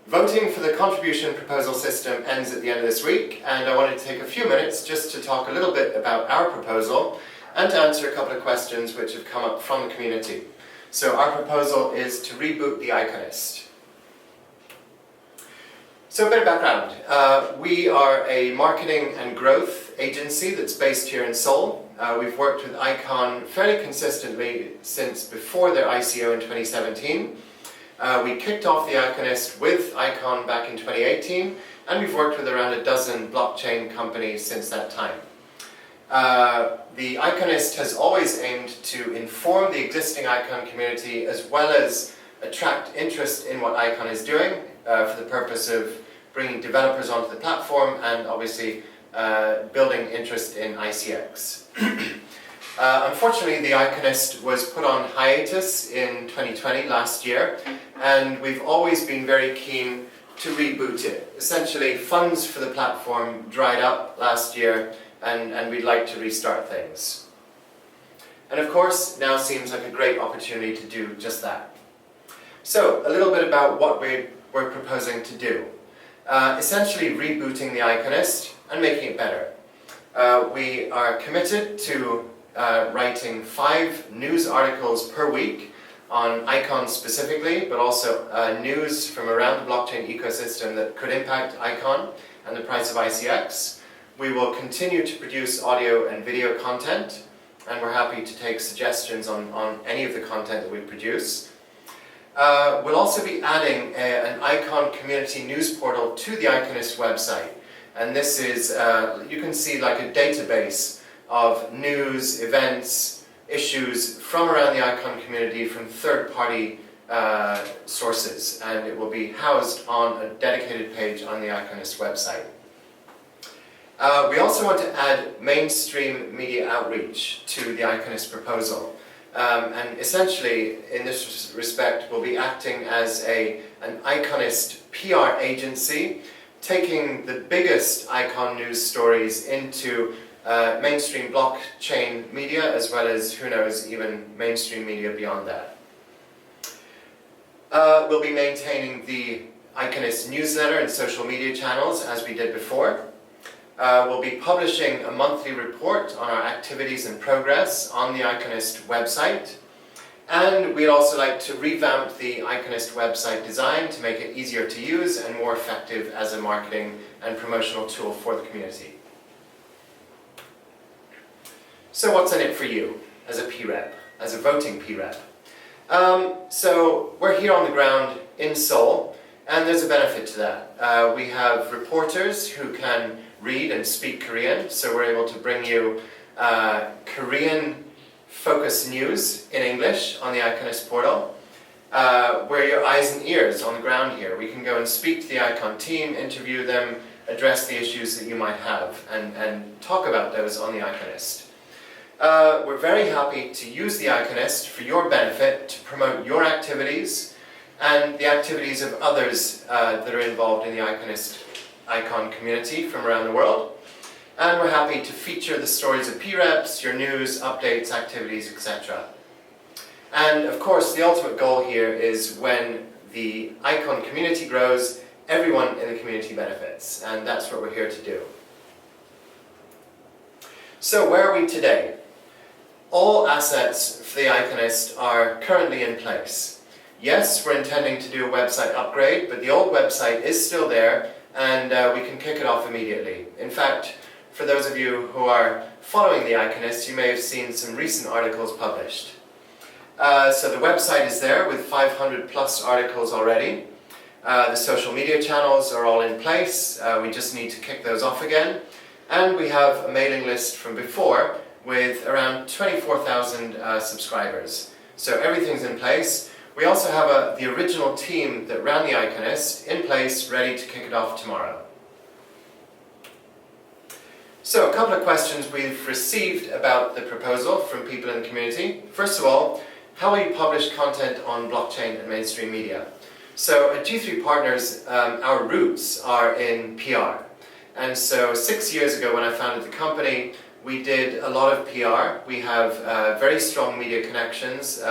Voting for the contribution proposal system ends at the end of this week, and I wanted to take a few minutes just to talk a little bit about our proposal and to answer a couple of questions which have come up from the community. So our proposal is to reboot the Iconist. So a bit of background. We are a marketing and growth agency that's based here in Seoul. We've worked with Icon fairly consistently since before their ICO in 2017. We kicked off the Iconist with Icon back in 2018, and we've worked with around a dozen blockchain companies since that time. The Iconist has always aimed to inform the existing Icon community as well as attract interest in what Icon is doing for the purpose of bringing developers onto the platform and obviously building interest in ICX. Unfortunately, the Iconist was put on hiatus in 2020, last year, and we've always been very keen to reboot it. Essentially, funds for the platform dried up last year, and we'd like to restart things. And of course, now seems like a great opportunity to do just that. So, a little bit about what we're proposing to do. Essentially, rebooting the Iconist and making it better. We are committed to writing 5 news articles per week on Icon specifically, but also news from around the blockchain ecosystem that could impact Icon and the price of ICX. We will continue to produce audio and video content, and we're happy to take suggestions on any of the content that we produce. We'll also be adding an Icon community news portal to the Iconist website, and this is, you can see like a database of news, events, issues from around the Icon community from third-party sources, and it will be housed on a dedicated page on the Iconist website. We also want to add mainstream media outreach to the Iconist proposal. And essentially, in this respect, we'll be acting as an Iconist PR agency, taking the biggest Icon news stories into mainstream blockchain media, as well as, who knows, even mainstream media beyond that. We'll be maintaining the Iconist newsletter and social media channels as we did before. We'll be publishing a monthly report on our activities and progress on the Iconist website. And we'd also like to revamp the Iconist website design to make it easier to use and more effective as a marketing and promotional tool for the community. So what's in it for you as a PREP, as a voting PREP? So we're here on the ground in Seoul, and there's a benefit to that. We have reporters who can read and speak Korean, so we're able to bring you Korean-focused news in English on the Iconist portal. We're your eyes and ears on the ground here. We can go and speak to the Icon team, interview them, address the issues that you might have, and talk about those on the Iconist. We're very happy to use the Iconist for your benefit to promote your activities and the activities of others that are involved in the Iconist Icon community from around the world. And we're happy to feature the stories of PREPs, your news, updates, activities, etc. And of course, the ultimate goal here is when the Icon community grows, everyone in the community benefits, and that's what we're here to do. So where are we today? All assets for the Iconist are currently in place. Yes, we're intending to do a website upgrade, but the old website is still there, and we can kick it off immediately. In fact, for those of you who are following the Iconist, you may have seen some recent articles published. So the website is there with 500 plus articles already. The social media channels are all in place. We just need to kick those off again. And we have a mailing list from before with around 24,000 subscribers. So everything's in place. We also have the original team that ran the Iconist in place, ready to kick it off tomorrow. So a couple of questions we've received about the proposal from people in the community. First of all, how will you publish content on blockchain and mainstream media? So at G3 Partners, our roots are in PR. And so 6 years ago when I founded the company, we did a lot of PR. We have very strong media connections,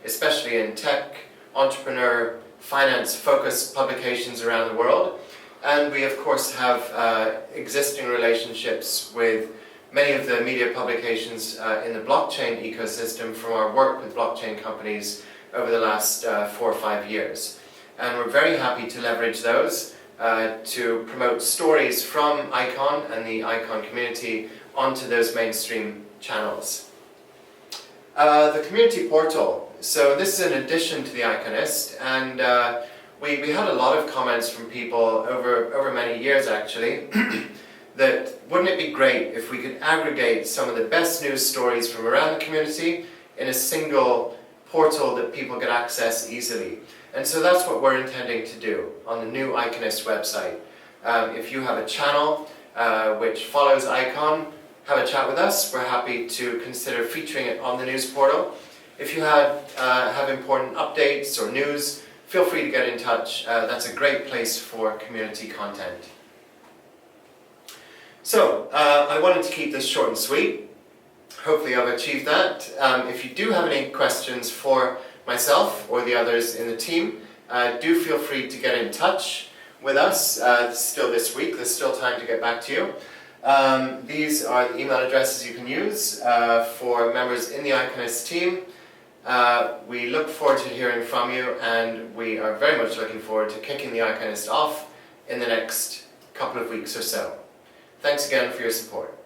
especially in tech, entrepreneur, finance-focused publications around the world. And we of course have existing relationships with many of the media publications in the blockchain ecosystem from our work with blockchain companies over the last 4 or 5 years. And we're very happy to leverage those to promote stories from Icon and the Icon community onto those mainstream channels. The community portal. So this is an addition to the Iconist, and we had a lot of comments from people over many years actually that wouldn't it be great if we could aggregate some of the best news stories from around the community in a single portal that people could access easily. And so that's what we're intending to do on the new Iconist website. If you have a channel which follows Icon, have a chat with us. We're happy to consider featuring it on the news portal. If you have important updates or news, feel free to get in touch. That's a great place for community content. So, I wanted to keep this short and sweet. Hopefully I've achieved that. If you do have any questions for myself or the others in the team, do feel free to get in touch with us. Still this week, there's still time to get back to you. These are the email addresses you can use for members in the Iconist team. We look forward to hearing from you, and we are very much looking forward to kicking the Iconist off in the next couple of weeks or so. Thanks again for your support.